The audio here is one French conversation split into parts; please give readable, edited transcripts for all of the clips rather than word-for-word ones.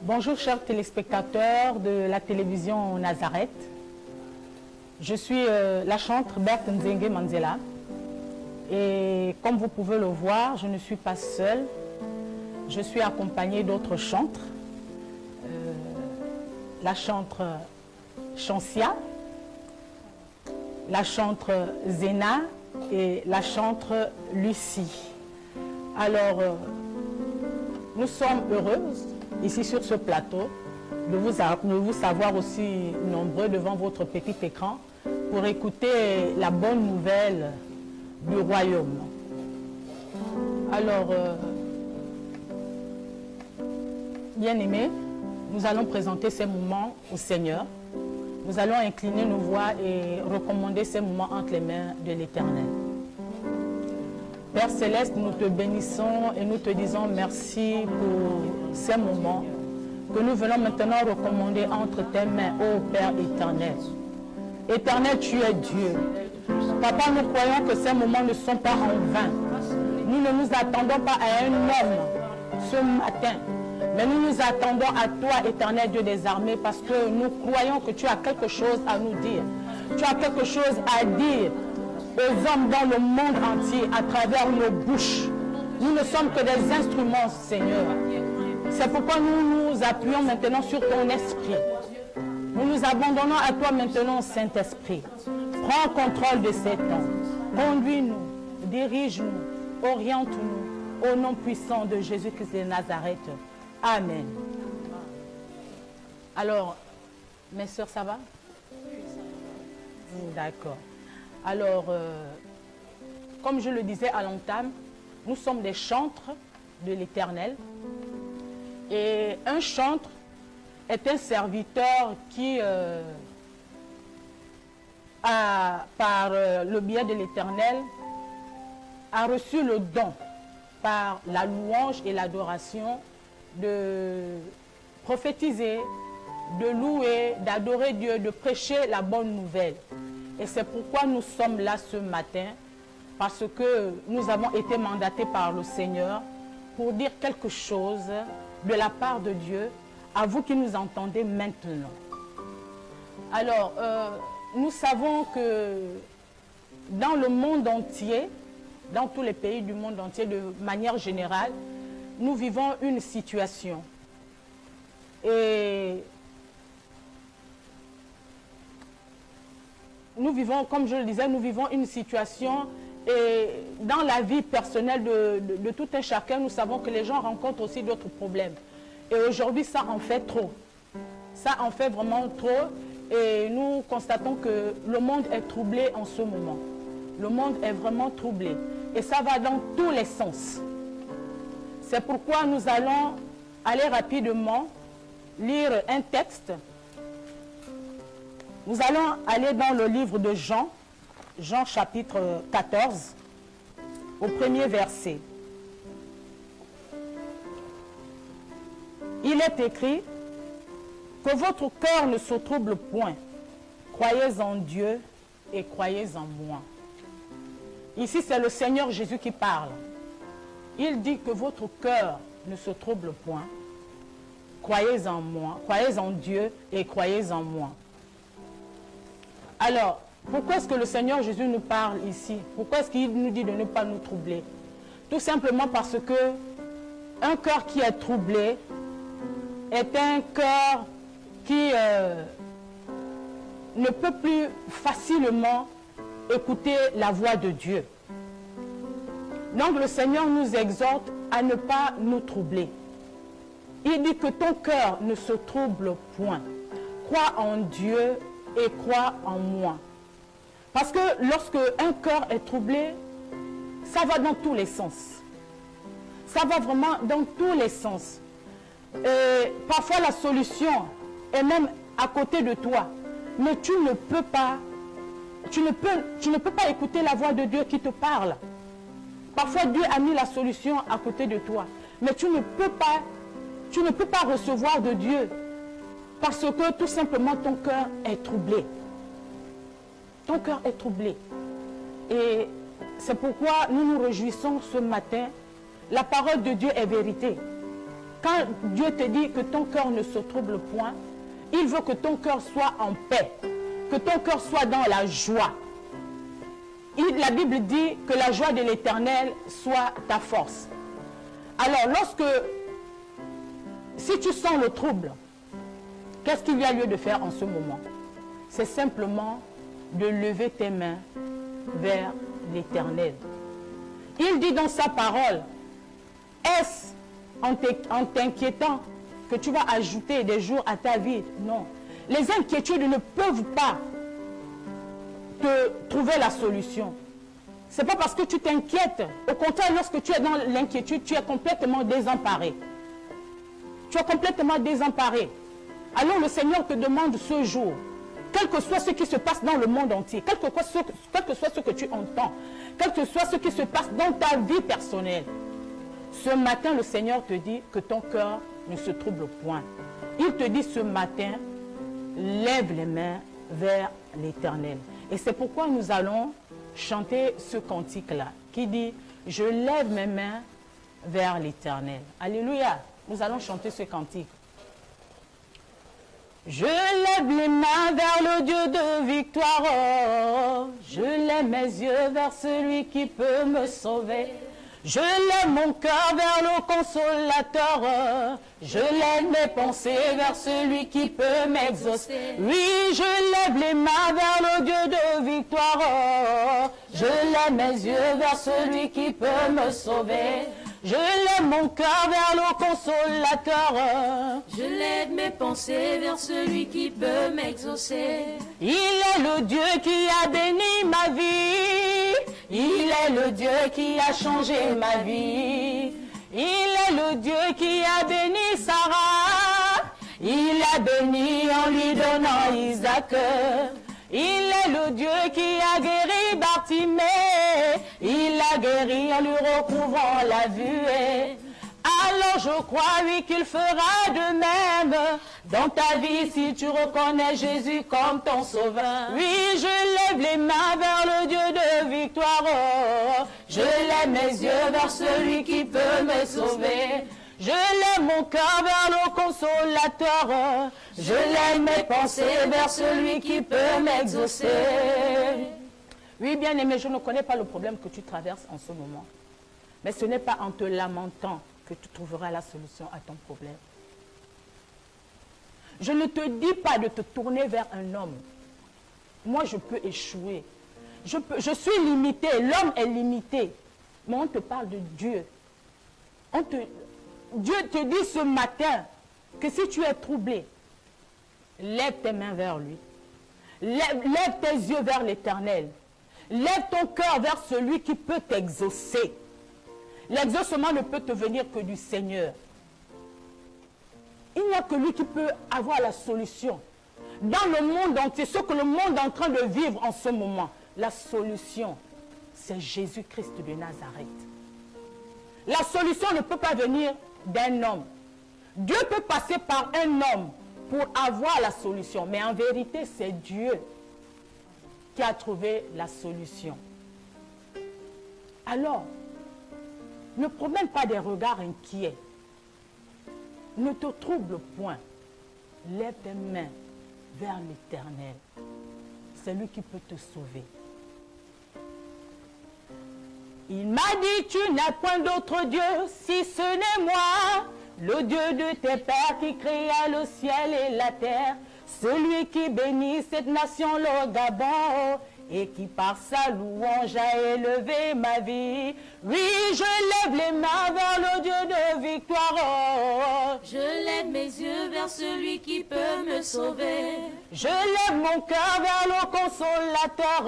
Bonjour chers téléspectateurs de la télévision Nazareth. Je suis la chantre Berthe Nzenge Manzela. Et comme vous pouvez le voir, je ne suis pas seule. Je suis accompagnée d'autres chantres. La chantre Chancia, la chantre Zéna et la chantre Lucie. Alors, nous sommes heureuses ici sur ce plateau de vous savoir aussi nombreux devant votre petit écran pour écouter la bonne nouvelle du royaume. Alors, bien-aimés, nous allons présenter ces moments au Seigneur. Nous allons incliner nos voix et recommander ces moments entre les mains de l'Éternel. Père Céleste, nous te bénissons et nous te disons merci pour ces moments que nous venons maintenant recommander entre tes mains, ô Père éternel. Éternel, tu es Dieu. Papa, nous croyons que ces moments ne sont pas en vain. Nous ne nous attendons pas à un homme ce matin, mais nous nous attendons à toi, éternel Dieu des armées, parce que nous croyons que tu as quelque chose à nous dire. Tu as quelque chose à dire aux hommes dans le monde entier à travers nos bouches. Nous ne sommes que des instruments, Seigneur. C'est pourquoi nous nous appuyons maintenant sur ton esprit. Nous nous abandonnons à toi maintenant, Saint-Esprit. Prends contrôle de ces temps. Conduis-nous, dirige-nous, oriente-nous au nom puissant de Jésus-Christ de Nazareth. Amen. Alors, mes sœurs, ça va? D'accord. Alors, comme je le disais à l'entame, nous sommes des chantres de l'Éternel. Et un chantre est un serviteur qui, par le biais de l'Éternel, a reçu le don par la louange et l'adoration de prophétiser, de louer, d'adorer Dieu, de prêcher la bonne nouvelle. Et c'est pourquoi nous sommes là ce matin, parce que nous avons été mandatés par le Seigneur pour dire quelque chose de la part de Dieu à vous qui nous entendez maintenant. Alors, nous savons que dans le monde entier, dans tous les pays du monde entier, de manière générale, nous vivons une situation. Et nous vivons, comme je le disais, nous vivons une situation et dans la vie personnelle de tout un chacun, nous savons que les gens rencontrent aussi d'autres problèmes. Et aujourd'hui, ça en fait trop. Ça en fait vraiment trop. Et nous constatons que le monde est troublé en ce moment. Le monde est vraiment troublé. Et ça va dans tous les sens. C'est pourquoi nous allons aller rapidement lire un texte. Nous allons aller dans le livre de Jean, Jean chapitre 14, au premier verset. Il est écrit que votre cœur ne se trouble point. Croyez en Dieu et croyez en moi. Ici, c'est le Seigneur Jésus qui parle. Il dit que votre cœur ne se trouble point. Croyez en moi, croyez en Dieu et croyez en moi. Alors, pourquoi est-ce que le Seigneur Jésus nous parle ici? Pourquoi est-ce qu'il nous dit de ne pas nous troubler? Tout simplement parce que un cœur qui est troublé est un cœur qui ne peut plus facilement écouter la voix de Dieu. Donc le Seigneur nous exhorte à ne pas nous troubler. Il dit que ton cœur ne se trouble point. Crois en Dieu et crois en moi. Parce que lorsque un cœur est troublé, ça va dans tous les sens. Ça va vraiment dans tous les sens. Et parfois la solution est même à côté de toi. Mais tu ne peux pas écouter la voix de Dieu qui te parle. Parfois Dieu a mis la solution à côté de toi. Mais tu ne peux pas recevoir de Dieu. Parce que tout simplement ton cœur est troublé. Ton cœur est troublé. Et c'est pourquoi nous nous réjouissons ce matin la parole de Dieu est vérité. Quand Dieu te dit que ton cœur ne se trouble point, il veut que ton cœur soit en paix, que ton cœur soit dans la joie. La Bible dit que la joie de l'Éternel soit ta force. Alors, si tu sens le trouble, qu'est-ce qu'il y a lieu de faire en ce moment? C'est simplement de lever tes mains vers l'Éternel. Il dit dans sa parole, est-ce en t'inquiétant que tu vas ajouter des jours à ta vie? Non. Les inquiétudes ne peuvent pas te trouver la solution. Ce n'est pas parce que tu t'inquiètes. Au contraire, lorsque tu es dans l'inquiétude, tu es complètement désemparé. Tu es complètement désemparé. Alors le Seigneur te demande ce jour, quel que soit ce qui se passe dans le monde entier, quel que soit ce que tu entends, quel que soit ce qui se passe dans ta vie personnelle, ce matin, le Seigneur te dit que ton cœur ne se trouble point. Il te dit ce matin, lève les mains vers l'Éternel. Et c'est pourquoi nous allons chanter ce cantique-là, qui dit, je lève mes mains vers l'Éternel. Alléluia. Nous allons chanter ce cantique. Je lève les mains vers le Dieu de victoire. Oh, je lève mes yeux vers celui qui peut me sauver. Je lève mon cœur vers le consolateur. Je lève mes pensées vers celui qui peut m'exaucer. Oui, je lève les mains vers le Dieu de victoire. Je lève mes yeux vers celui qui peut me sauver. Je lève mon cœur vers le consolateur. Je lève mes pensées vers celui qui peut m'exaucer. Il est le Dieu qui a béni ma vie. Il est le Dieu qui a changé ma vie. Il est le Dieu qui a béni Sarah. Il a béni en lui donnant Isaac. Il est le Dieu qui a guéri Bartimée. Il a guéri en lui recouvrant la vue. Alors je crois, oui, qu'il fera de même dans ta vie si tu reconnais Jésus comme ton sauveur. Oui, je lève les mains vers le Dieu de victoire. Je lève mes yeux vers celui qui peut me sauver. Je lève mon cœur vers le consolateur. Je lève mes pensées vers celui qui peut m'exaucer. Oui, bien aimé, je ne connais pas le problème que tu traverses en ce moment. Mais ce n'est pas en te lamentant que tu trouveras la solution à ton problème. Je ne te dis pas de te tourner vers un homme. Moi, je peux échouer. Je suis limité, l'homme est limité. Mais on te parle de Dieu. Dieu te dit ce matin que si tu es troublé, lève tes mains vers lui. Lève tes yeux vers l'Éternel. Lève ton cœur vers celui qui peut t'exaucer. L'exaucement ne peut te venir que du Seigneur. Il n'y a que lui qui peut avoir la solution. Dans le monde entier, ce que le monde est en train de vivre en ce moment, la solution, c'est Jésus-Christ de Nazareth. La solution ne peut pas venir d'un homme. Dieu peut passer par un homme pour avoir la solution, mais en vérité, c'est Dieu qui a trouvé la solution. Alors, ne promène pas des regards inquiets. Ne te trouble point. Lève tes mains vers l'Éternel. C'est lui qui peut te sauver. Il m'a dit, tu n'as point d'autre Dieu si ce n'est moi, le Dieu de tes pères qui créa le ciel et la terre, celui qui bénit cette nation, le Gabon, et qui par sa louange a élevé ma vie. Oui, je lève les mains vers le Dieu de victoire. Je lève mes yeux vers celui qui peut me sauver. Je lève mon cœur vers le consolateur.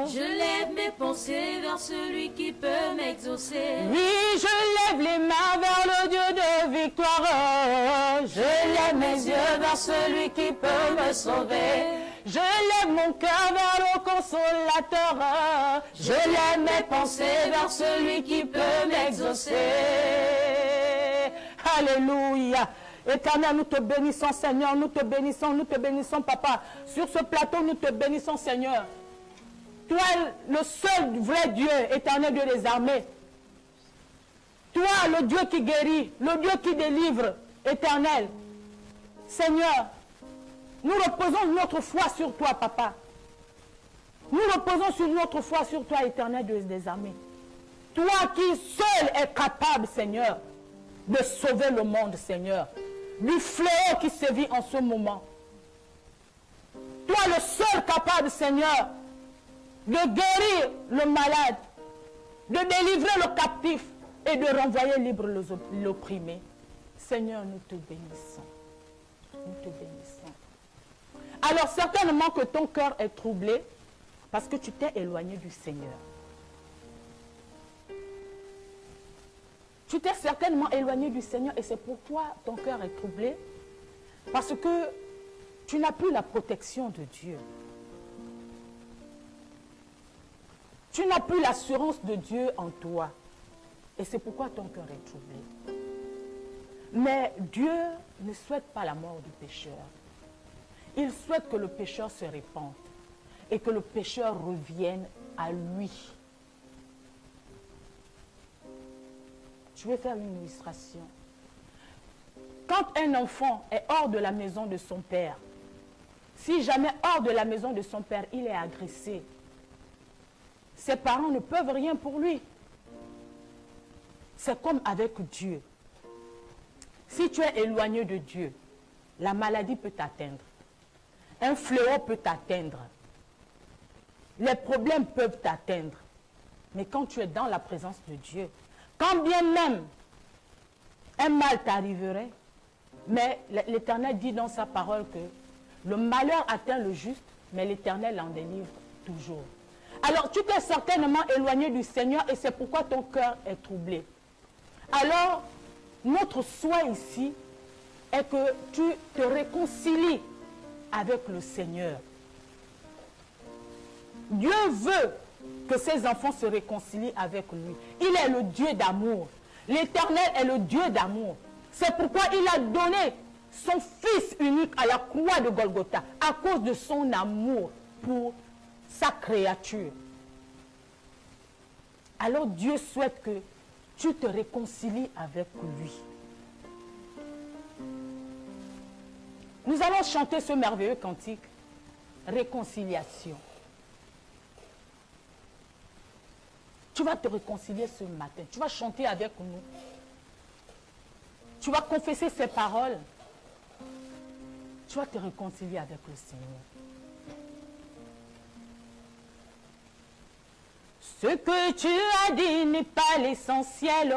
Je lève mes pensées vers celui qui peut m'exaucer. Oui, je lève les mains vers le Dieu de victoire. Je lève mes yeux vers celui qui peut me sauver. Je lève mon cœur vers le consolateur. Je lève mes pensées vers celui qui peut m'exaucer. Alléluia. Éternel, nous te bénissons, Seigneur. Nous te bénissons, Papa. Sur ce plateau, nous te bénissons, Seigneur. Toi, le seul vrai Dieu, éternel Dieu des armées. Toi, Toi, le Dieu qui guérit, le Dieu qui délivre, Éternel. Seigneur, nous reposons notre foi sur toi, Papa. Nous reposons sur notre foi sur toi, Éternel des armées. Toi qui seul est capable, Seigneur, de sauver le monde, Seigneur, du fléau qui sévit en ce moment. Toi le seul capable, Seigneur, de guérir le malade, de délivrer le captif et de renvoyer libre l'opprimé. Seigneur, nous te bénissons. Nous te bénissons. Alors certainement que ton cœur est troublé parce que tu t'es éloigné du Seigneur. Tu t'es certainement éloigné du Seigneur et c'est pourquoi ton cœur est troublé. Parce que tu n'as plus la protection de Dieu. Tu n'as plus l'assurance de Dieu en toi. Et c'est pourquoi ton cœur est troublé. Mais Dieu ne souhaite pas la mort du pécheur. Il souhaite que le pécheur se répande et que le pécheur revienne à lui. Je vais faire une illustration. Quand un enfant est hors de la maison de son père, si jamais hors de la maison de son père, il est agressé, ses parents ne peuvent rien pour lui. C'est comme avec Dieu. Si tu es éloigné de Dieu, la maladie peut t'atteindre. Un fléau peut t'atteindre. Les problèmes peuvent t'atteindre. Mais quand tu es dans la présence de Dieu, quand bien même un mal t'arriverait, mais l'Éternel dit dans sa parole que le malheur atteint le juste, mais l'Éternel en délivre toujours. Alors tu t'es certainement éloigné du Seigneur et c'est pourquoi ton cœur est troublé. Alors, notre souhait ici est que tu te réconcilies avec le Seigneur. Dieu veut que ses enfants se réconcilient avec lui. Il est le Dieu d'amour. L'Éternel est le Dieu d'amour. C'est pourquoi il a donné son Fils unique à la croix de Golgotha à cause de son amour pour sa créature. Alors Dieu souhaite que tu te réconcilies avec lui. Nous allons chanter ce merveilleux cantique, réconciliation. Tu vas te réconcilier ce matin. Tu vas chanter avec nous. Tu vas confesser ces paroles. Tu vas te réconcilier avec le Seigneur. Ce que tu as dit n'est pas l'essentiel.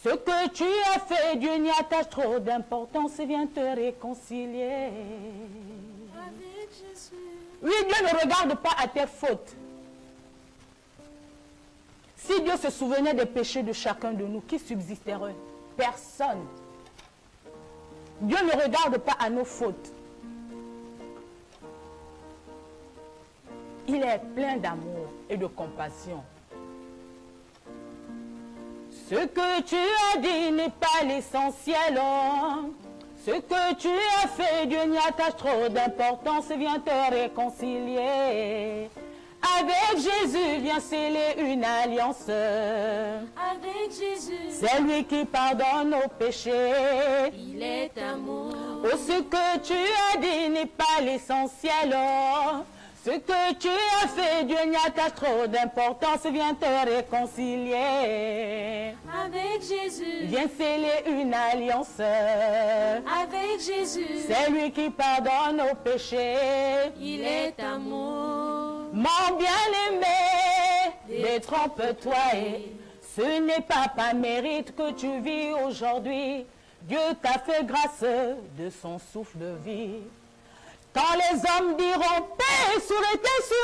Ce que tu as fait, Dieu n'y attache trop d'importance. Viens te réconcilier. Avec Jésus. Oui, Dieu ne regarde pas à tes fautes. Si Dieu se souvenait des péchés de chacun de nous, qui subsisterait? Personne. Dieu ne regarde pas à nos fautes. Il est plein d'amour et de compassion. Ce que tu as dit n'est pas l'essentiel. Ce que tu as fait, Dieu n'y attache trop d'importance. Viens te réconcilier. Avec Jésus, viens sceller une alliance. Avec Jésus. C'est lui qui pardonne nos péchés. Il est amour. Oh, ce que tu as dit n'est pas l'essentiel. Ce que tu as fait, Dieu n'y attache trop d'importance. Viens te réconcilier. Avec Jésus. Viens sceller une alliance. Avec Jésus. C'est lui qui pardonne nos péchés. Il est amour. Mon bien-aimé, détrompe-toi. Ce n'est pas par mérite que tu vis aujourd'hui. Dieu t'a fait grâce de son souffle de vie. Quand les hommes diront paix sur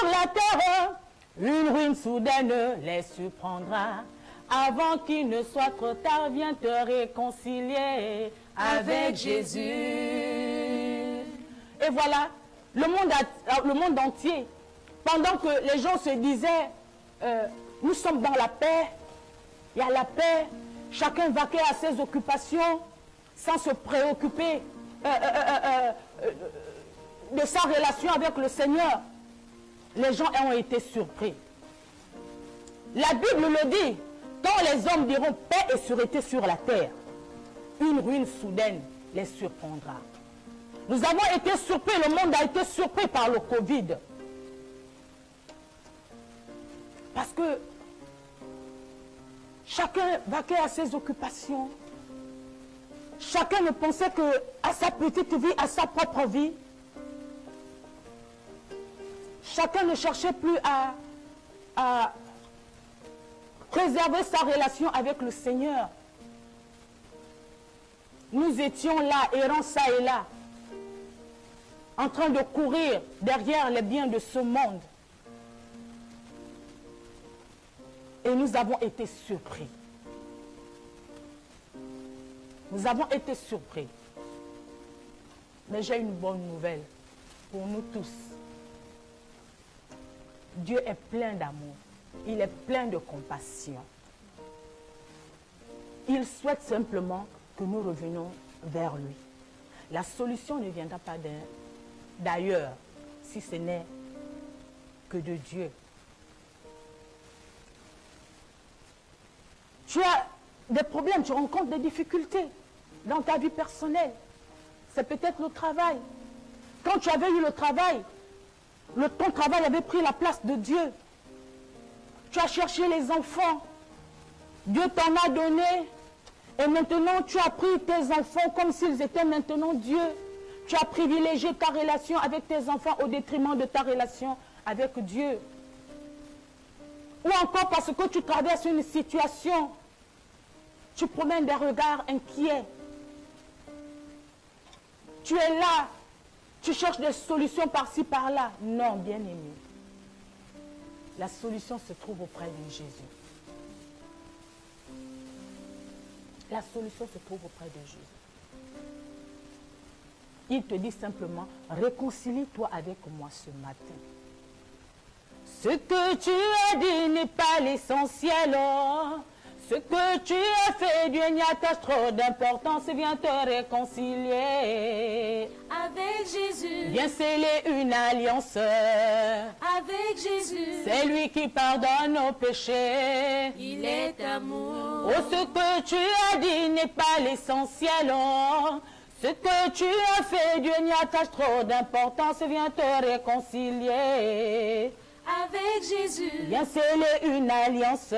la terre, une ruine soudaine les surprendra. Avant qu'il ne soit trop tard, viens te réconcilier avec Jésus. Et voilà, le monde entier, pendant que les gens se disaient, nous sommes dans la paix, il y a la paix, chacun vaquait à ses occupations sans se préoccuper de sa relation avec le Seigneur, les gens ont été surpris. La Bible le dit, Quand les hommes diront paix et sûreté sur la terre, une ruine soudaine les surprendra. Nous avons été surpris, le monde a été surpris par le Covid. Parce que chacun vaquait à ses occupations. Chacun ne pensait qu'à sa petite vie, à sa propre vie. Chacun ne cherchait plus à préserver sa relation avec le Seigneur. Nous étions là, errant ça et là, en train de courir derrière les biens de ce monde. Et nous avons été surpris. Nous avons été surpris. Mais j'ai une bonne nouvelle pour nous tous. Dieu est plein d'amour. Il est plein de compassion. Il souhaite simplement que nous revenions vers lui. La solution ne viendra pas d'ailleurs, si ce n'est que de Dieu. Tu as des problèmes, tu rencontres des difficultés dans ta vie personnelle. C'est peut-être le travail. Quand tu avais eu le travail, ton travail avait pris la place de Dieu. Tu as cherché les enfants. Dieu t'en a donné. Et maintenant, tu as pris tes enfants comme s'ils étaient maintenant Dieu. Tu as privilégié ta relation avec tes enfants au détriment de ta relation avec Dieu. Ou encore parce que tu traverses une situation, tu promènes des regards inquiets. Tu es là, tu cherches des solutions par-ci, par-là. Non, bien-aimé. La solution se trouve auprès de Jésus. La solution se trouve auprès de Jésus. Il te dit simplement, réconcilie-toi avec moi ce matin. Ce que tu as dit n'est pas l'essentiel. Ce que tu as fait, Dieu n'y attache trop d'importance. Viens te réconcilier. Avec Jésus. Viens sceller une alliance. Avec Jésus. C'est lui qui pardonne nos péchés. Il est amour. Oh, ce que tu as dit n'est pas l'essentiel. Ce que tu as fait, Dieu n'y attache trop d'importance. Viens te réconcilier. Avec Jésus. Viens sceller une alliance.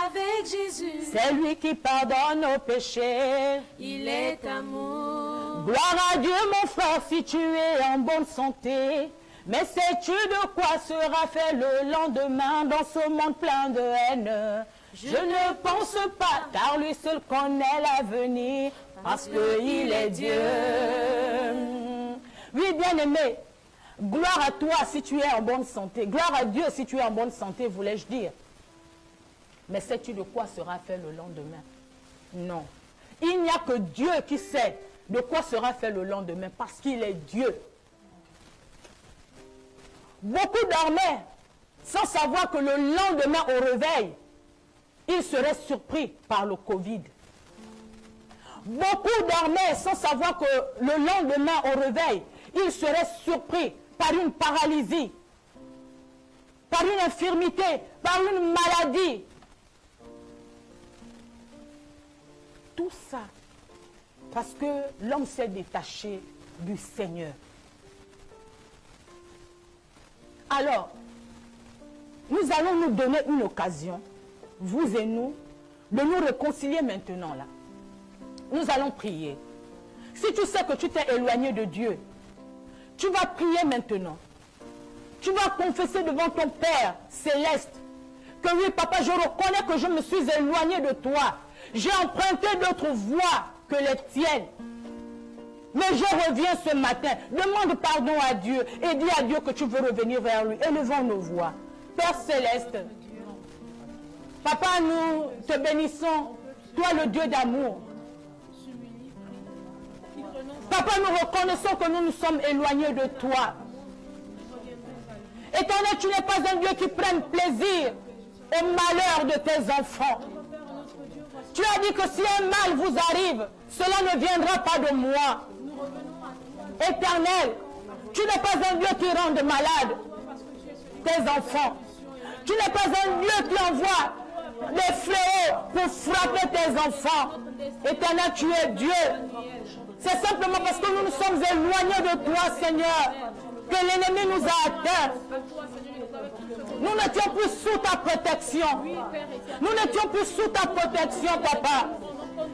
Avec Jésus. C'est lui qui pardonne nos péchés. Il est amour. Gloire à Dieu, mon frère, si tu es en bonne santé. Mais sais-tu de quoi sera fait le lendemain dans ce monde plein de haine? Je ne pense pas, car lui seul connaît l'avenir, parce qu'il est Dieu. Oui, bien-aimé, gloire à toi si tu es en bonne santé. Gloire à Dieu si tu es en bonne santé, voulais-je dire. Mais sais-tu de quoi sera fait le lendemain? Non. Il n'y a que Dieu qui sait de quoi sera fait le lendemain, parce qu'il est Dieu. Beaucoup dormaient sans savoir que le lendemain au réveil, ils seraient surpris par le Covid. Beaucoup dormaient sans savoir que le lendemain au réveil, ils seraient surpris par une paralysie, par une infirmité, par une maladie. Tout ça parce que l'homme s'est détaché du Seigneur. Alors, nous allons nous donner une occasion, vous et nous, de nous réconcilier maintenant là. Nous allons prier. Si tu sais que tu t'es éloigné de Dieu, tu vas prier maintenant. Tu vas confesser devant ton Père céleste que oui, papa, je reconnais que je me suis éloigné de toi. J'ai emprunté d'autres voies que les tiennes. Mais je reviens ce matin. Demande pardon à Dieu et dis à Dieu que tu veux revenir vers lui. Élevons nos voix. Père céleste, papa, nous te bénissons, toi le Dieu d'amour. Papa, nous reconnaissons que nous nous sommes éloignés de toi. Éternel, tu n'es pas un Dieu qui prenne plaisir au malheur de tes enfants. Tu as dit que si un mal vous arrive, cela ne viendra pas de moi. Éternel, tu n'es pas un Dieu qui rende malade tes enfants. Tu n'es pas un Dieu qui envoie des pour frapper tes enfants. Éternel, tu es Dieu. C'est simplement parce que nous nous sommes éloignés de toi, Seigneur, que l'ennemi nous a atteints. Nous n'étions plus sous ta protection. Nous n'étions plus sous ta protection, Papa.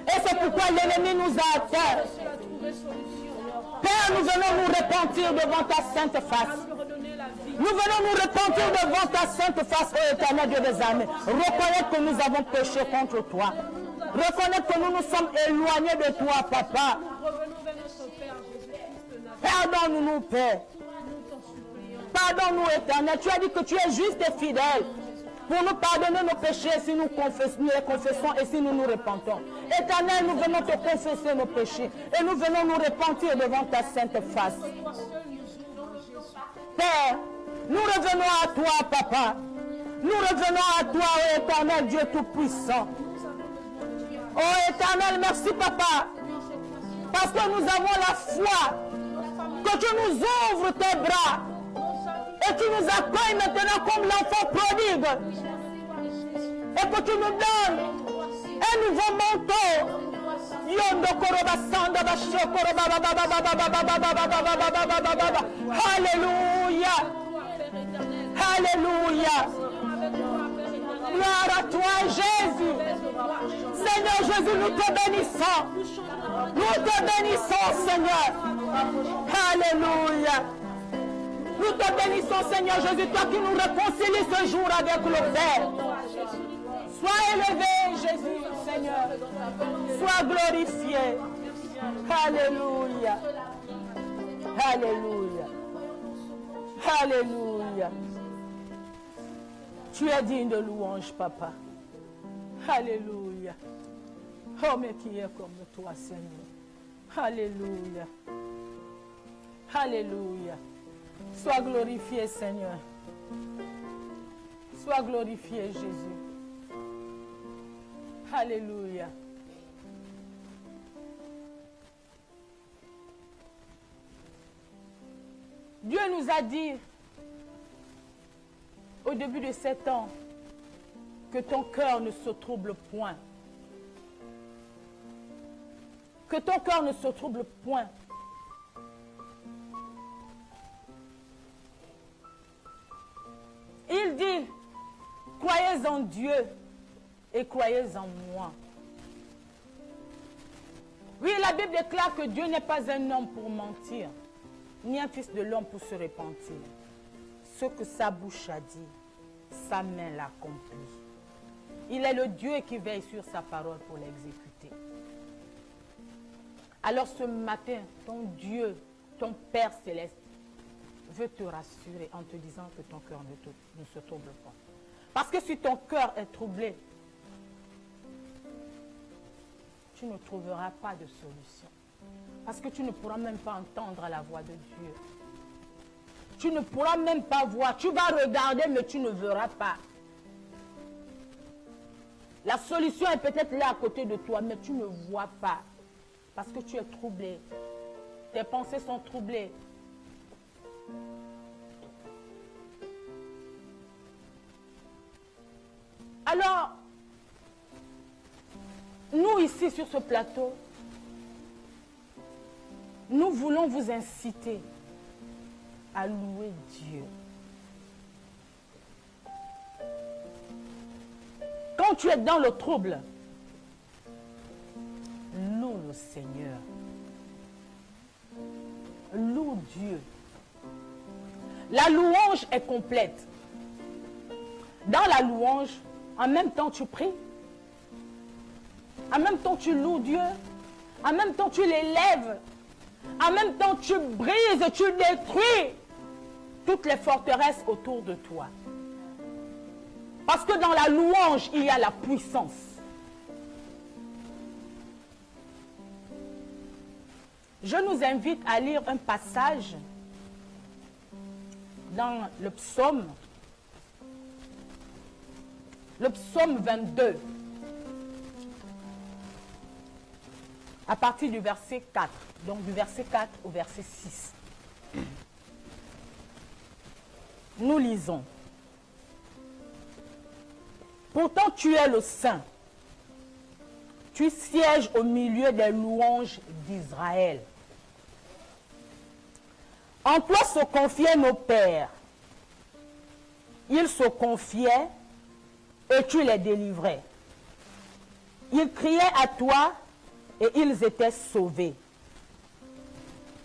Et c'est pourquoi l'ennemi nous a atteints. Père, nous venons nous repentir devant ta sainte face. Nous venons nous repentir devant ta sainte face, ô Éternel Dieu des armées. Reconnaître que nous avons péché contre toi. Reconnaître que nous nous sommes éloignés de toi, Papa. Pardonne-nous, Père. Pardonne-nous, Éternel. Tu as dit que tu es juste et fidèle pour nous pardonner nos péchés si nous les confessons et si nous nous repentons. Éternel, nous venons te confesser nos péchés et nous venons nous repentir devant ta sainte face. Père, nous revenons à toi, Papa. Nous revenons à toi, ô Éternel Dieu Tout-Puissant. Oh Éternel, merci, Papa, parce que nous avons la foi que tu nous ouvres tes bras et tu nous accueilles maintenant comme l'enfant prodigue et que tu nous donnes un nouveau manteau. Alléluia. Alléluia. Gloire à toi, Jésus. Seigneur Jésus, nous te bénissons. Nous te bénissons, Seigneur. Alléluia. Nous te bénissons, Seigneur Jésus, toi qui nous réconcilies ce jour avec le Père. Sois élevé, Jésus, Seigneur. Sois glorifié. Alléluia. Alléluia. Alléluia. Tu es digne de louange, Papa. Alléluia. Oh, mais qui est comme toi, Seigneur. Alléluia. Alléluia. Sois glorifié, Seigneur. Sois glorifié, Jésus. Alléluia. Dieu nous a dit au début de 7 ans que ton cœur ne se trouble point. Que ton cœur ne se trouble point. Il dit, croyez en Dieu et croyez en moi. Oui, la Bible déclare que Dieu n'est pas un homme pour mentir, ni un fils de l'homme pour se repentir. Ce que sa bouche a dit, sa main l'accomplit. Il est le Dieu qui veille sur sa parole pour l'exécuter. Alors ce matin, ton Dieu, ton Père céleste, veut te rassurer en te disant que ton cœur ne se trouble pas. Parce que si ton cœur est troublé, tu ne trouveras pas de solution. Parce que tu ne pourras même pas entendre la voix de Dieu. Tu ne pourras même pas voir. Tu vas regarder, mais tu ne verras pas. La solution est peut-être là à côté de toi, mais tu ne vois pas. Parce que tu es troublé. Tes pensées sont troublées. Alors, nous ici sur ce plateau, nous voulons vous inciter à louer Dieu. Quand tu es dans le trouble, loue le Seigneur. Loue Dieu. La louange est complète. Dans la louange, en même temps tu pries, en même temps tu loues Dieu, en même temps tu l'élèves, en même temps tu brises, tu détruis toutes les forteresses autour de toi. Parce que dans la louange, il y a la puissance. Je nous invite à lire un passage dans le psaume 22, à partir du verset 4, donc du verset 4 au verset 6. Nous lisons. Pourtant tu es le Saint, Tu sièges au milieu des louanges d'Israël. En toi se confiaient nos pères. Ils se confiaient et tu les délivrais. Ils criaient à toi et ils étaient sauvés.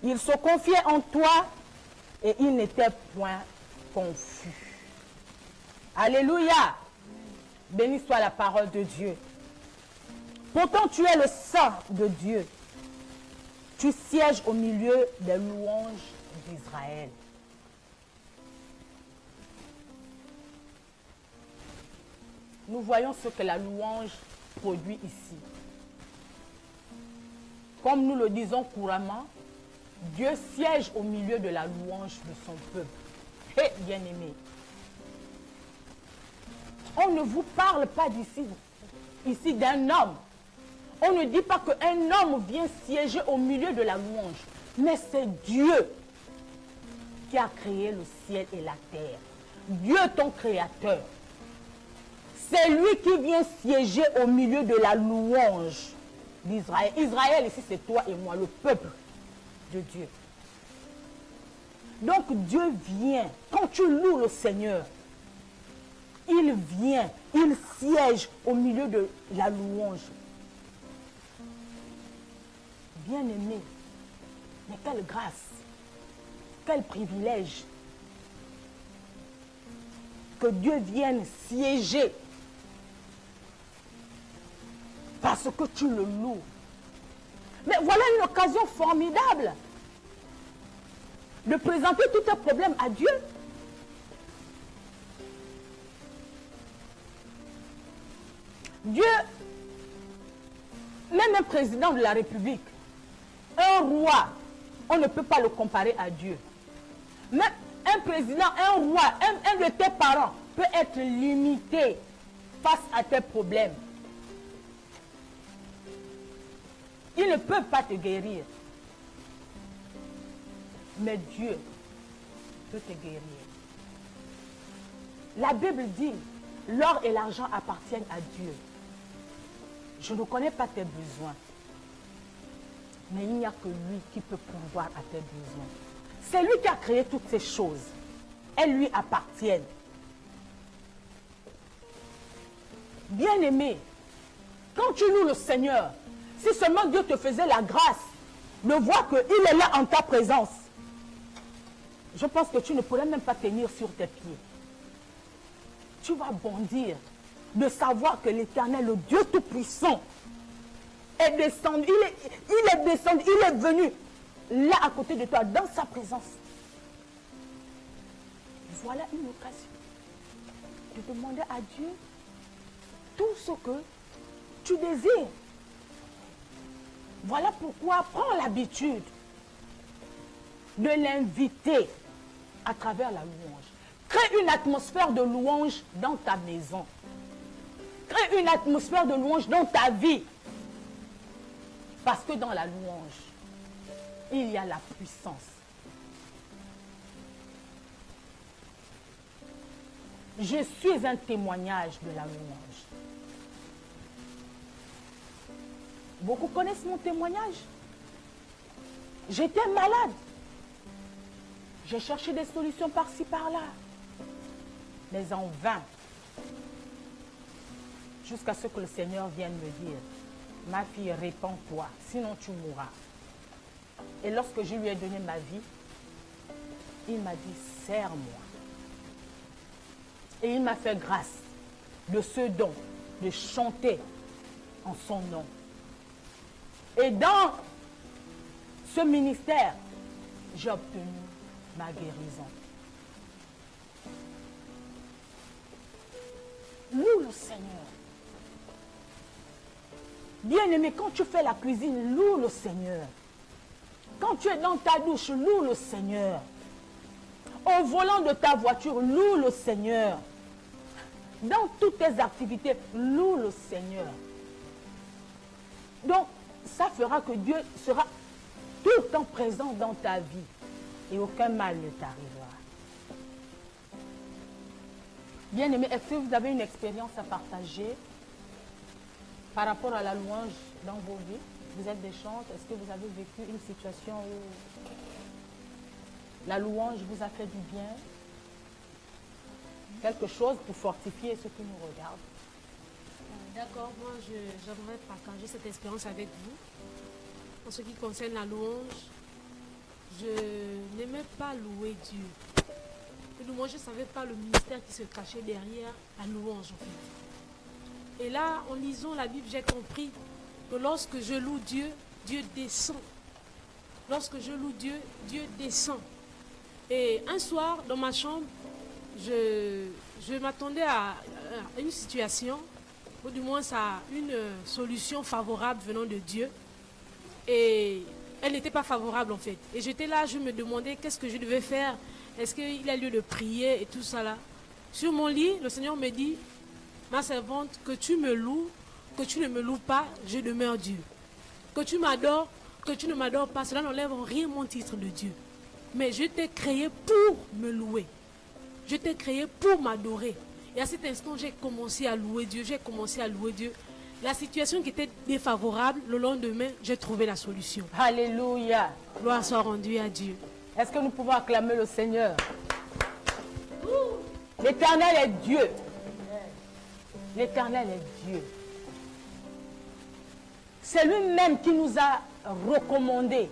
Ils se confiaient en toi et ils n'étaient point confus. Alléluia. Béni soit la parole de Dieu. Pourtant tu es le Saint de Dieu. Tu sièges au milieu des louanges d'Israël. Nous voyons ce que la louange produit ici. Comme nous le disons couramment, Dieu siège au milieu de la louange de son peuple. Et bien-aimé, on ne vous parle pas ici d'un homme. On ne dit pas qu'un homme vient siéger au milieu de la louange. Mais c'est Dieu qui a créé le ciel et la terre. Dieu ton créateur. C'est lui qui vient siéger au milieu de la louange d'Israël. Israël ici c'est toi et moi, le peuple de Dieu. Donc Dieu vient, quand tu loues le Seigneur, il vient, il siège au milieu de la louange. Bien-aimé, mais quelle grâce, quel privilège que Dieu vienne siéger parce que tu le loues. Mais voilà une occasion formidable de présenter tous tes problèmes à Dieu. Dieu, même un président de la République, un roi, on ne peut pas le comparer à Dieu. Même un président, un roi, un de tes parents peut être limité face à tes problèmes. Ils ne peuvent pas te guérir. Mais Dieu peut te guérir. La Bible dit, l'or et l'argent appartiennent à Dieu. Je ne connais pas tes besoins. Mais il n'y a que lui qui peut pourvoir à tes besoins. C'est lui qui a créé toutes ces choses. Elles lui appartiennent. Bien-aimé, quand tu loues le Seigneur, si seulement Dieu te faisait la grâce de voir qu'il est là en ta présence, je pense que tu ne pourrais même pas tenir sur tes pieds. Tu vas bondir de savoir que l'Éternel, le Dieu Tout-Puissant, est descendu. Il est descendu, il est venu là à côté de toi, dans sa présence. Voilà une occasion de demander à Dieu tout ce que tu désires. Voilà pourquoi prends l'habitude de l'inviter à travers la louange. Crée une atmosphère de louange dans ta maison. Crée une atmosphère de louange dans ta vie. Parce que dans la louange, il y a la puissance. Je suis un témoignage de la louange. Beaucoup connaissent mon témoignage. J'étais malade. J'ai cherché des solutions par-ci, par-là. Mais en vain. Jusqu'à ce que le Seigneur vienne me dire, ma fille, répands-toi, sinon tu mourras. Et lorsque je lui ai donné ma vie, il m'a dit, sers-moi. Et il m'a fait grâce de ce don, de chanter en son nom. Et dans ce ministère, j'ai obtenu ma guérison. Loue le Seigneur. Bien-aimé, quand tu fais la cuisine, loue le Seigneur. Quand tu es dans ta douche, loue le Seigneur. Au volant de ta voiture, loue le Seigneur. Dans toutes tes activités, loue le Seigneur. Donc, ça fera que Dieu sera tout le temps présent dans ta vie et aucun mal ne t'arrivera. Bien-aimé, est-ce que vous avez une expérience à partager? Par rapport à la louange dans vos vies, vous êtes des chantres, est-ce que vous avez vécu une situation où la louange vous a fait du bien? Quelque chose pour fortifier ceux qui nous regardent. D'accord, moi j'aimerais partager cette expérience avec vous. En ce qui concerne la louange, je n'aimais pas louer Dieu. Le louange, je ne savais pas le ministère qui se cachait derrière la louange en fait. Et là, en lisant la Bible, j'ai compris que lorsque je loue Dieu, Dieu descend. Lorsque je loue Dieu, Dieu descend. Et un soir, dans ma chambre, je m'attendais à une situation, ou du moins à une solution favorable venant de Dieu. Et elle n'était pas favorable en fait. Et j'étais là, je me demandais qu'est-ce que je devais faire. Est-ce qu'il a lieu de prier et tout ça là. Sur mon lit, le Seigneur me dit, ma servante, que tu me loues, que tu ne me loues pas, je demeure Dieu. Que tu m'adores, que tu ne m'adores pas, cela n'enlève en rien mon titre de Dieu. Mais je t'ai créé pour me louer. Je t'ai créé pour m'adorer. Et à cet instant, j'ai commencé à louer Dieu. La situation qui était défavorable, le lendemain, j'ai trouvé la solution. Alléluia. Gloire soit rendue à Dieu. Est-ce que nous pouvons acclamer le Seigneur? L'Éternel est Dieu. L'Éternel est Dieu. C'est lui-même qui nous a recommandé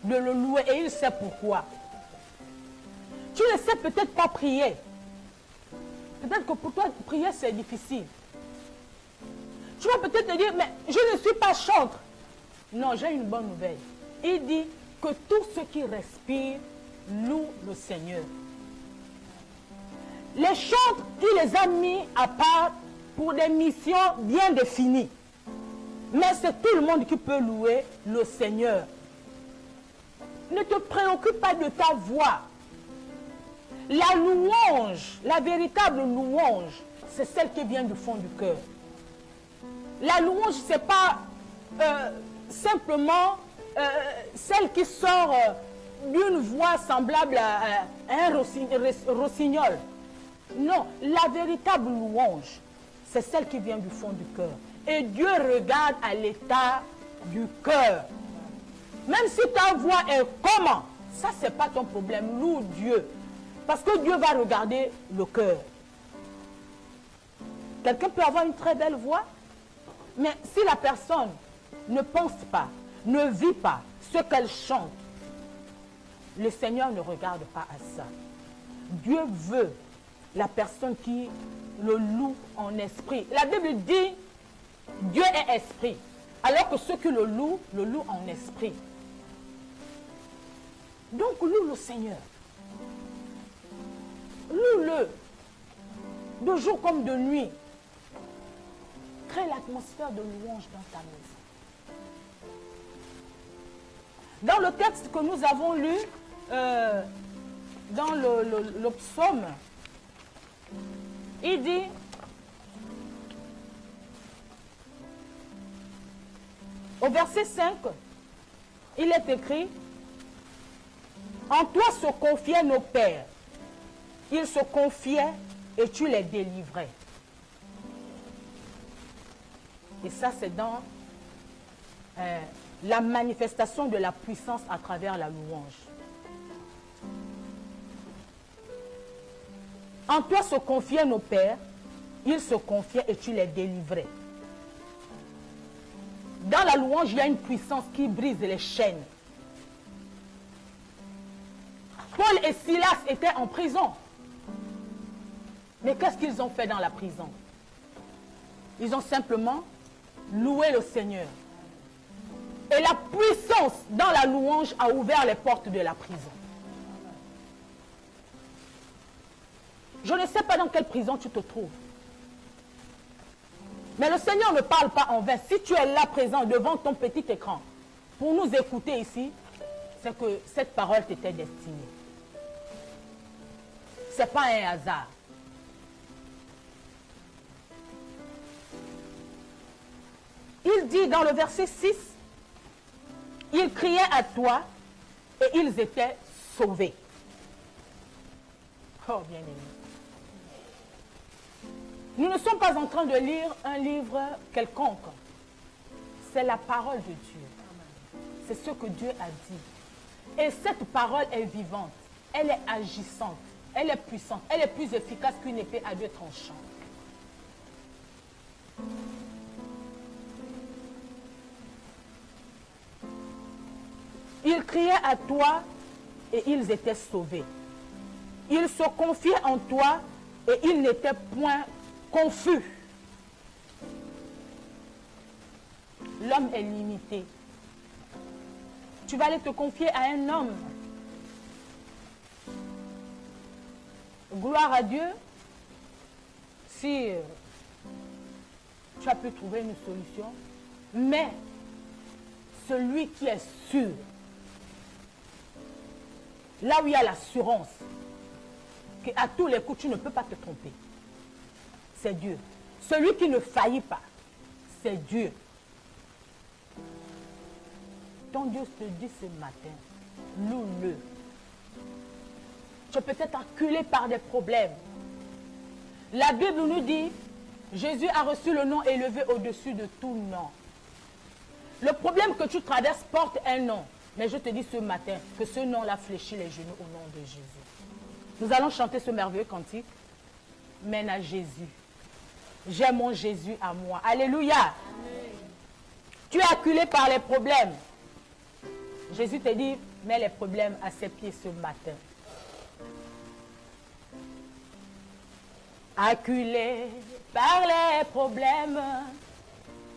de le louer et il sait pourquoi. Tu ne sais peut-être pas prier. Peut-être que pour toi, prier c'est difficile. Tu vas peut-être te dire, mais je ne suis pas chantre. Non, j'ai une bonne nouvelle. Il dit que tous ceux qui respirent louent le Seigneur. Les chantres, il les a mis à part pour des missions bien définies. Mais c'est tout le monde qui peut louer le Seigneur. Ne te préoccupe pas de ta voix. La louange, la véritable louange, c'est celle qui vient du fond du cœur. La louange, ce n'est pas simplement celle qui sort d'une voix semblable à un rossignol. Non, la véritable louange, c'est celle qui vient du fond du cœur. Et Dieu regarde à l'état du cœur. Même si ta voix est comment, ça c'est pas ton problème, loue Dieu. Parce que Dieu va regarder le cœur. Quelqu'un peut avoir une très belle voix, mais si la personne ne pense pas, ne vit pas ce qu'elle chante, le Seigneur ne regarde pas à ça. Dieu veut la personne qui le loue en esprit. La Bible dit, Dieu est esprit, alors que ceux qui le louent en esprit. Donc loue le Seigneur. Loue-le, de jour comme de nuit. Crée l'atmosphère de louange dans ta maison. Dans le texte que nous avons lu, dans le psaume, il dit, au verset 5, il est écrit, en toi se confiaient nos pères. Ils se confiaient et tu les délivrais. Et ça, c'est dans la manifestation de la puissance à travers la louange. En toi se confiaient nos pères, ils se confiaient et tu les délivrais. Dans la louange, il y a une puissance qui brise les chaînes. Paul et Silas étaient en prison. Mais qu'est-ce qu'ils ont fait dans la prison? Ils ont simplement loué le Seigneur. Et la puissance dans la louange a ouvert les portes de la prison. Je ne sais pas dans quelle prison tu te trouves. Mais le Seigneur ne parle pas en vain. Si tu es là présent devant ton petit écran pour nous écouter ici, c'est que cette parole t'était destinée. Ce n'est pas un hasard. Il dit dans le verset 6, ils criaient à toi et ils étaient sauvés. Oh, bien aimé. Nous ne sommes pas en train de lire un livre quelconque. C'est la parole de Dieu. C'est ce que Dieu a dit. Et cette parole est vivante. Elle est agissante. Elle est puissante. Elle est plus efficace qu'une épée à 2 tranchants. Ils criaient à toi et ils étaient sauvés. Ils se confiaient en toi et ils n'étaient point confus. L'homme est limité. Tu vas aller te confier à un homme. Gloire à Dieu. Si tu as pu trouver une solution. Mais celui qui est sûr, là où il y a l'assurance, qu'à tous les coups tu ne peux pas te tromper, c'est Dieu. Celui qui ne faillit pas, c'est Dieu. Ton Dieu te dit ce matin, loue-le. Tu es peut-être acculé par des problèmes. La Bible nous dit, Jésus a reçu le nom élevé au-dessus de tout nom. Le problème que tu traverses porte un nom. Mais je te dis ce matin que ce nom-là fléchit les genoux au nom de Jésus. Nous allons chanter ce merveilleux cantique. Mène à Jésus. J'ai mon Jésus à moi. Alléluia. Amen. Tu es acculé par les problèmes. Jésus te dit, mets les problèmes à ses pieds ce matin. Acculé par les problèmes,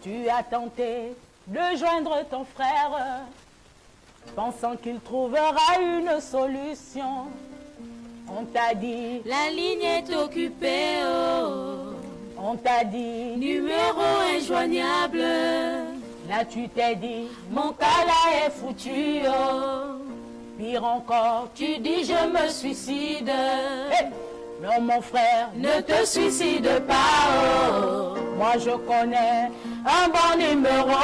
tu as tenté de joindre ton frère, pensant qu'il trouvera une solution. On t'a dit, la ligne est occupée, oh. On t'a dit, numéro injoignable. Là tu t'es dit, mon cas là est foutu, oh. Pire encore, tu dis je me suicide. Hey! Non mon frère, ne te suicide pas, oh. Moi je connais un bon numéro.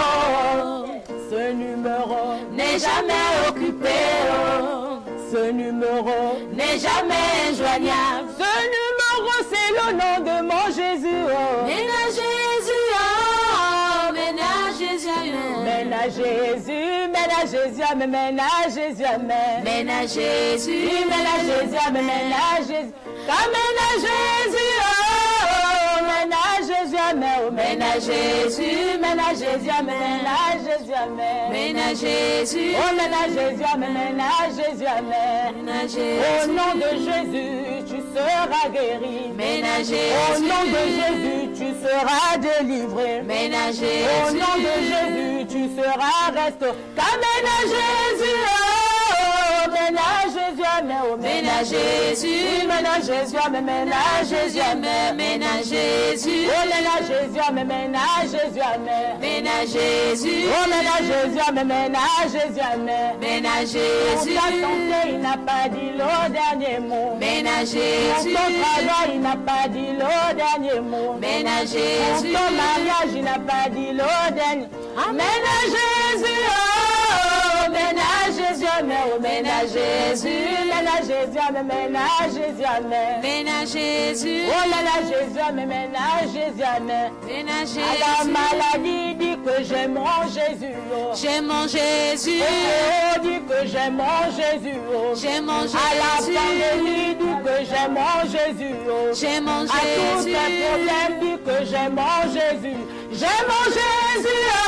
Ce numéro n'est jamais occupé, oh. Ce numéro n'est jamais injoignable. Ce numéro c'est le nom de mon Jésus, oh. Mène à Jésus, oh. Mène à Jésus, amen. Mène à Jésus, mène à Jésus, amen. Mène à Jésus, amen. Mène à Jésus, mène à Jésus, amen. Mène à Jésus. Mène à Jésus, oh, mène à Jésus, amen. Oh, mène à Jésus, mène à Jésus, amen. Mène à Jésus, amen. Mène à Jésus, oh, mène à Jésus, amen. Mène à Jésus, amen. Mène à Jésus. Au nom de Jésus, tu seras guéri. Mène à Jésus. Au nom de Jésus, tu seras délivré. Mène à Jésus. Au nom de Jésus, tu seras restauré. Mène à Jésus, oh, mène à Jésus, amen. Oh, mène à Jésus, mène à Jésus, amen. Mène à Jésus, amen. Mène à Jésus. Oh, mène à Jésus, amen. Mène à Jésus, amen. Mène à Jésus. Oh, mène à Jésus, amen. Mène à Jésus, amen. Mène à Jésus. Pour ta santé, il n'a pas dit le dernier mot. Mène à Jésus. Pour ton travail, il n'a pas dit le dernier mot. Mène à Jésus. Pour ton mariage, il n'a pas dit le dernier. Mène à Jésus, oh, mène à Jésus, amen. Oh, mène à Jésus, mène à Jésus, amen. Mène à Jésus, amen. Mène à Jésus. Oh, mène à Jésus, amen. Mène à Jésus, amen. Mène à Jésus. À la maladie, dit que j'ai mon Jésus, oh. J'ai mon Jésus. Oh, dit que j'ai mon Jésus, oh. J'ai mon Jésus. À la pandémie, dit que j'ai mon Jésus, oh. J'ai mon Jésus. À tous les problèmes, dit que j'ai mon Jésus. J'ai mon Jésus, oh.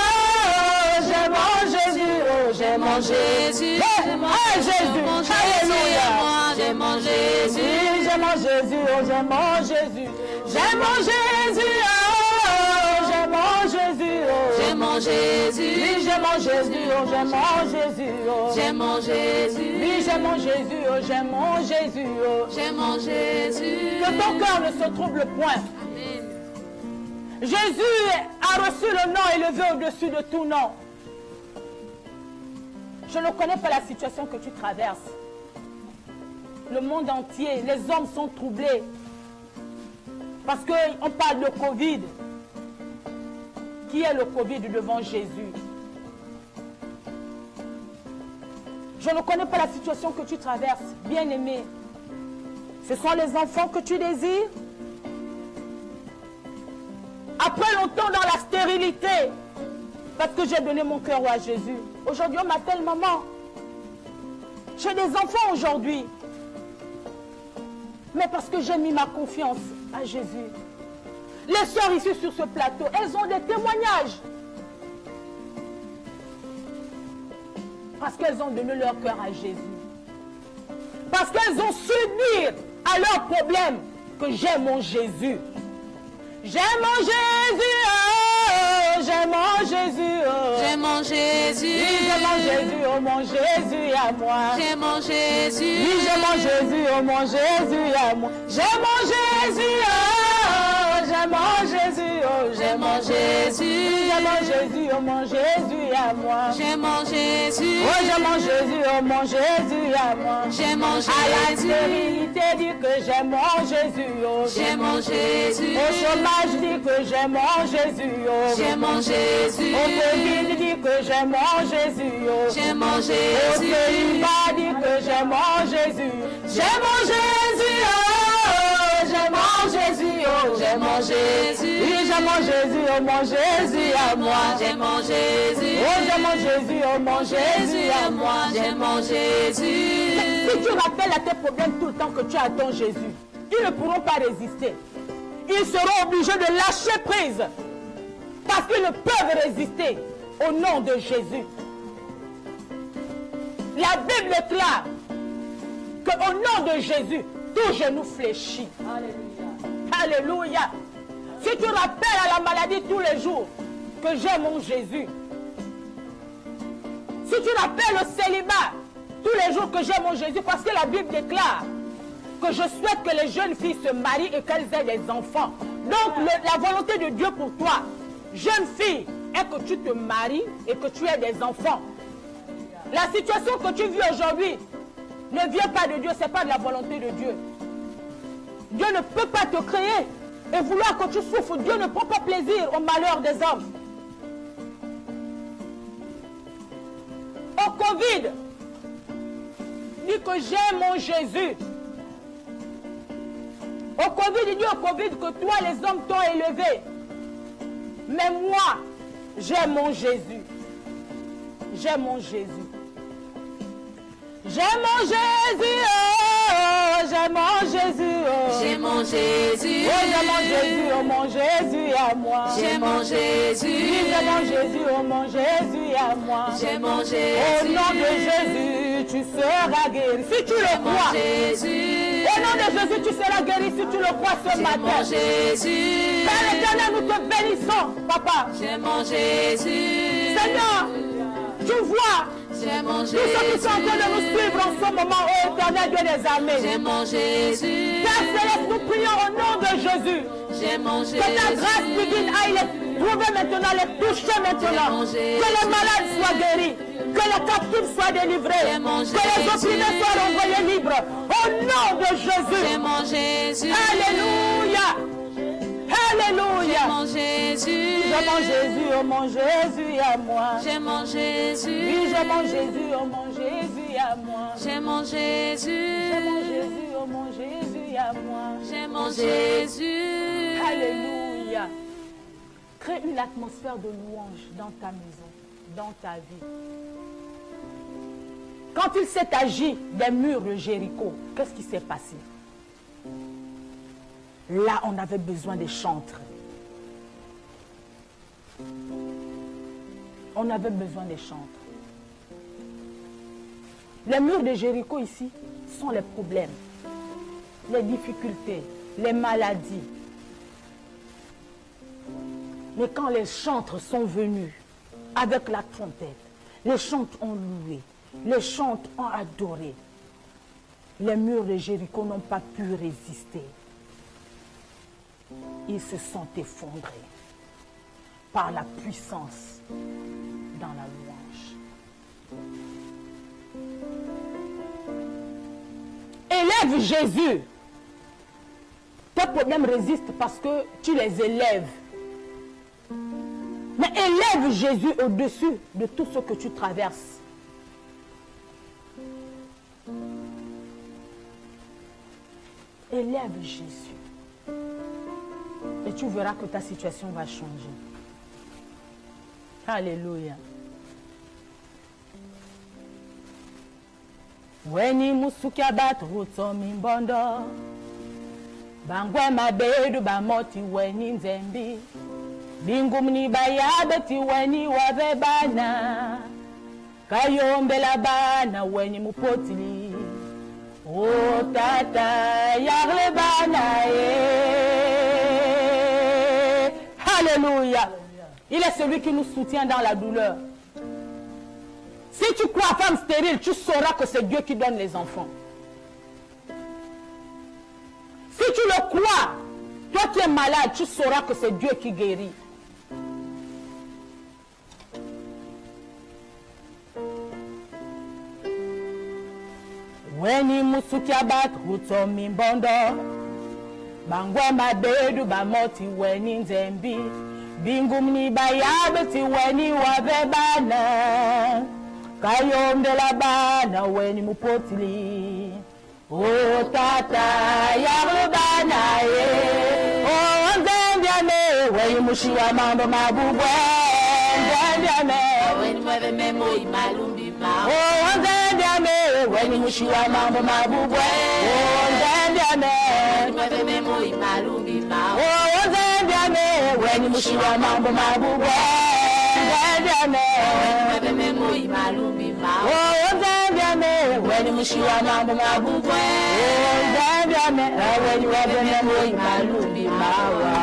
J'ai mon Jésus, oh. J'ai mon Jésus. J'ai mon Jésus. Alléluia. J'ai mon Jésus. J'ai mon Jésus, oh. J'ai mon Jésus. J'ai mon Jésus, oh. J'ai mon Jésus, oh. J'ai mon Jésus. Oui, j'ai mon Jésus, oh. J'ai mon Jésus, oh. J'ai mon Jésus. Oui, j'ai mon Jésus, oh. J'ai mon Jésus, oh. J'ai mon Jésus. Que ton cœur ne se trouble point. Amen. Jésus a reçu le nom élevé au-dessus de tout nom. Je ne connais pas la situation que tu traverses. Le monde entier, les hommes sont troublés. Parce qu'on parle de Covid. Qui est le Covid devant Jésus? Je ne connais pas la situation que tu traverses, bien-aimé. Ce sont les enfants que tu désires. Après longtemps dans la stérilité, parce que j'ai donné mon cœur à Jésus. Aujourd'hui, on m'appelle maman. J'ai des enfants aujourd'hui. Mais parce que j'ai mis ma confiance à Jésus. Les sœurs ici sur ce plateau, elles ont des témoignages. Parce qu'elles ont donné leur cœur à Jésus. Parce qu'elles ont su dire à leurs problèmes que j'ai mon Jésus. J'ai mon Jésus, oh, j'ai mon Jésus, oh. J'ai mon Jésus. Oui, j'ai mon Jésus, oh mon Jésus à moi. J'ai mon Jésus. Oui, j'ai mon Jésus, oh mon Jésus à moi. J'ai mon Jésus, oh, j'ai mon Jésus, oh, J'ai mon Jésus. J'ai mon Jésus, oh mon Jésus à moi. J'ai mon Jésus. Oh, j'ai mon Jésus, oh mon Jésus à moi. J'ai mon À la Jésus. stérilité, dit que j'ai mon Jésus, oh. J'ai mon Jésus. Au chômage, dit que j'ai mon Jésus, oh. J'ai mon Jésus. Au Covid, dit que j'ai mon Jésus, oh. J'ai mon Au Jésus. célibat, dit que j'ai mon Jésus. J'ai mon Jésus, oh. J'ai mon Jésus, oh. J'ai mon Jésus. Oui, j'ai mon Jésus, oh mon Jésus à moi. J'ai mon Jésus. Oh, j'ai mon Jésus, oh mon Jésus à moi. J'ai mon Jésus. Si tu rappelles à tes problèmes tout le temps que tu as ton Jésus, ils ne pourront pas résister. Ils seront obligés de lâcher prise. Parce qu'ils ne peuvent résister au nom de Jésus. La Bible déclare qu'au nom de Jésus, tout genou fléchit. Alléluia. Alléluia. Si tu rappelles à la maladie tous les jours que j'ai mon Jésus, si tu rappelles au célibat tous les jours que j'ai mon Jésus, parce que la Bible déclare que je souhaite que les jeunes filles se marient et qu'elles aient des enfants. Donc la volonté de Dieu pour toi, jeune fille, est que tu te maries et que tu aies des enfants. La situation que tu vis aujourd'hui ne vient pas de Dieu, ce n'est pas de la volonté de Dieu. Dieu ne peut pas te créer et vouloir que tu souffres. Dieu ne prend pas plaisir au malheur des hommes. Au Covid, dit que j'ai mon Jésus. Au Covid, il dit au Covid que toi, les hommes t'ont élevé. Mais moi, j'ai mon Jésus. J'ai mon Jésus. J'ai mon Jésus, oh, j'ai mon Jésus, oh. J'ai mon Jésus. Oh, j'ai mon Jésus, oh mon Jésus à moi. J'ai mon Jésus. Oui, j'ai mon Jésus, oh mon Jésus à moi. J'ai mon Au Jésus. nom de Jésus, tu seras guéri. Si tu le crois, Jésus. au nom de Jésus, tu seras guéri si tu le crois ce J'ai mon matin. Jésus. Père éternel, nous te bénissons, papa. J'ai mon Jésus. Seigneur, tu vois J'ai mon tous ceux qui sont en train de nous Jésus. suivre en ce moment, ô éternel Dieu des armées. J'ai mon Jésus. Père céleste, nous prions au nom de Jésus. J'ai mon Jésus. Que ta grâce divine aille les trouver maintenant, les toucher maintenant. Que les malades soient guéris. Que les captifs soient délivrés. Que les opprimés soient renvoyés libres. Au nom de Jésus. J'ai mon Jésus. Alléluia. Alléluia. J'ai mon Jésus. J'ai mon Jésus, oh mon Jésus à moi. J'ai mon Jésus. Oui, j'ai mon Jésus, oh mon Jésus à moi. J'ai mon Jésus. J'ai mon Jésus, oh mon Jésus à moi. J'ai mon Jésus. Alléluia. Crée une atmosphère de louange dans ta maison, dans ta vie. Quand il s'est agi des murs de Jéricho, qu'est-ce qui s'est passé? Là, on avait besoin des chantres. On avait besoin des chantres. Les murs de Jéricho ici sont les problèmes, les difficultés, les maladies. Mais quand les chantres sont venus avec la trompette, les chantres ont loué, les chantres ont adoré. Les murs de Jéricho n'ont pas pu résister. Ils se sont effondrés par la puissance dans la louange. Élève Jésus. Tes problèmes résistent parce que tu les élèves. Mais élève Jésus au-dessus de tout ce que tu traverses. Élève Jésus. Et tu verras que ta situation va changer. Alléluia. Weni musuki abatu utomi mbondo bangwe mabedu bamoti weni nzembi bingu mnibayabe ti weni wabebana kayombela bana weni mupotili o tata yagle bana Alléluia. Il est celui qui nous soutient dans la douleur. Si tu crois femme stérile, tu sauras que c'est Dieu qui donne les enfants. Si tu le crois, toi qui es malade, tu sauras que c'est Dieu qui guérit. Weni musuki abatu utomi mbondo bangwa mabedu bamoti weni nzembi bingu mnibayabe ti weni wabebana kayombela bana weni mupotili o tata yagle bana o nzembiame weni mushiwa mambo mabubwe nzembiame weni mwebe memo imalumbi mao o nzembiame weni mushiwa mambo mabubwe o nzembiame mwebe memo imalumbi mao o nzembiame weni mushiwa mambo mabubwe nzembiame mwebe memo imalumbi mao o nzembiame weni mushiwa mambo mabubwe o nzembiame weni mwebe memo imalumbi mawa.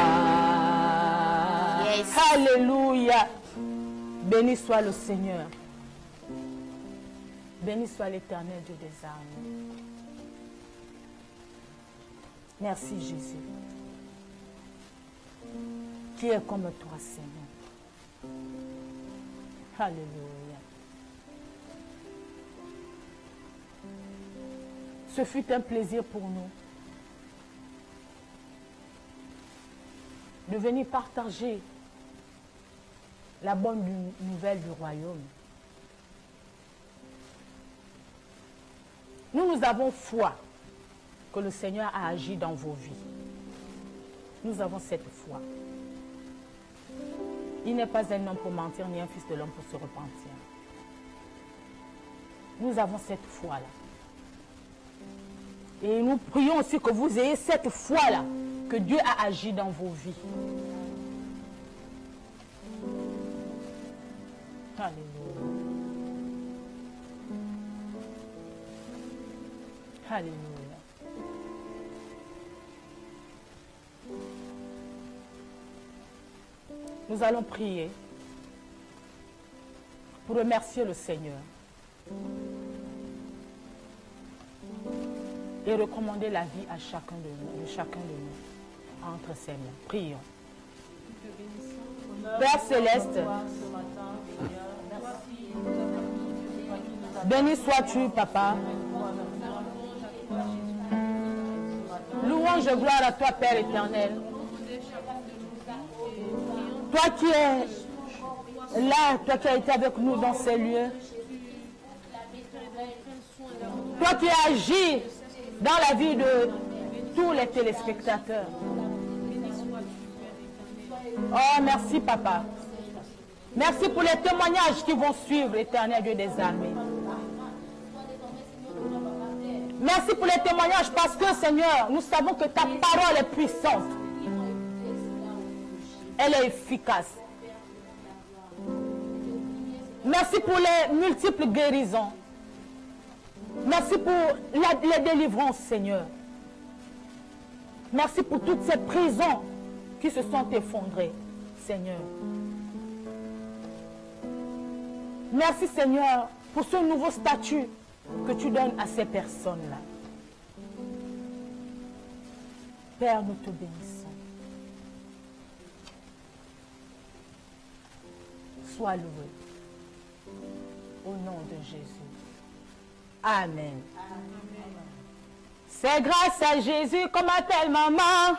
Yes. Alléluia. Béni soit le Seigneur. Béni soit l'Éternel Dieu des armées. Merci Jésus. Qui est comme toi, Seigneur. Alléluia. Ce fut un plaisir pour nous de venir partager la bonne nouvelle du royaume. Nous avons foi que le Seigneur a agi dans vos vies. Nous avons cette foi. Il n'est pas un homme pour mentir, ni un fils de l'homme pour se repentir. Nous avons cette foi-là. Et nous prions aussi que vous ayez cette foi-là, que Dieu a agi dans vos vies. Alléluia. Alléluia. Nous allons prier pour remercier le Seigneur et recommander la vie à chacun de nous, entre ses mains. Prions. Père Céleste, béni sois-tu, Papa. Louange et gloire à toi, Père éternel. Toi qui es là, toi qui as été avec nous dans ces lieux. Toi qui as agi dans la vie de tous les téléspectateurs. Oh, merci, Papa. Merci pour les témoignages qui vont suivre, éternel Dieu des armées. Merci pour les témoignages parce que, Seigneur, nous savons que ta parole est puissante. Elle est efficace. Merci pour les multiples guérisons. Merci pour les délivrances, Seigneur. Merci pour toutes ces prisons qui se sont effondrées, Seigneur. Merci, Seigneur, pour ce nouveau statut que tu donnes à ces personnes-là. Père, nous te bénissons. Sois loué. Au nom de Jésus. Amen. C'est grâce à Jésus qu'on m'appelle maman.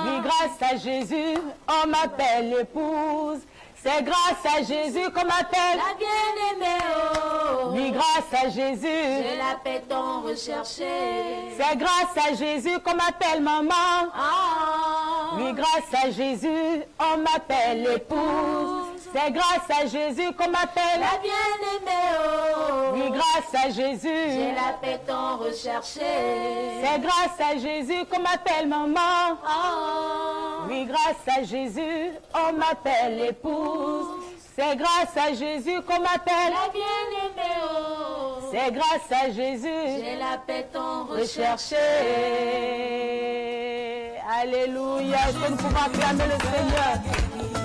Oui, grâce à Jésus, on m'appelle épouse. C'est grâce à Jésus qu'on m'appelle la bien-aimée. Oh. Oui, grâce à Jésus. J'ai la paix tant recherchée. C'est grâce à Jésus qu'on m'appelle maman. Ah. Oui, grâce à Jésus, on m'appelle épouse. C'est grâce à Jésus qu'on m'appelle La bien-aimée, oh. Oui, grâce à Jésus. J'ai la paix tant recherchée. C'est grâce à Jésus qu'on m'appelle maman. Oh. Oui, grâce à Jésus, on m'appelle épouse. C'est grâce à Jésus qu'on m'appelle La bien-aimée, oh. C'est grâce à Jésus. J'ai la paix tant Recherché. recherchée. Alléluia. Est-ce que nous pouvons acclamer le Seigneur?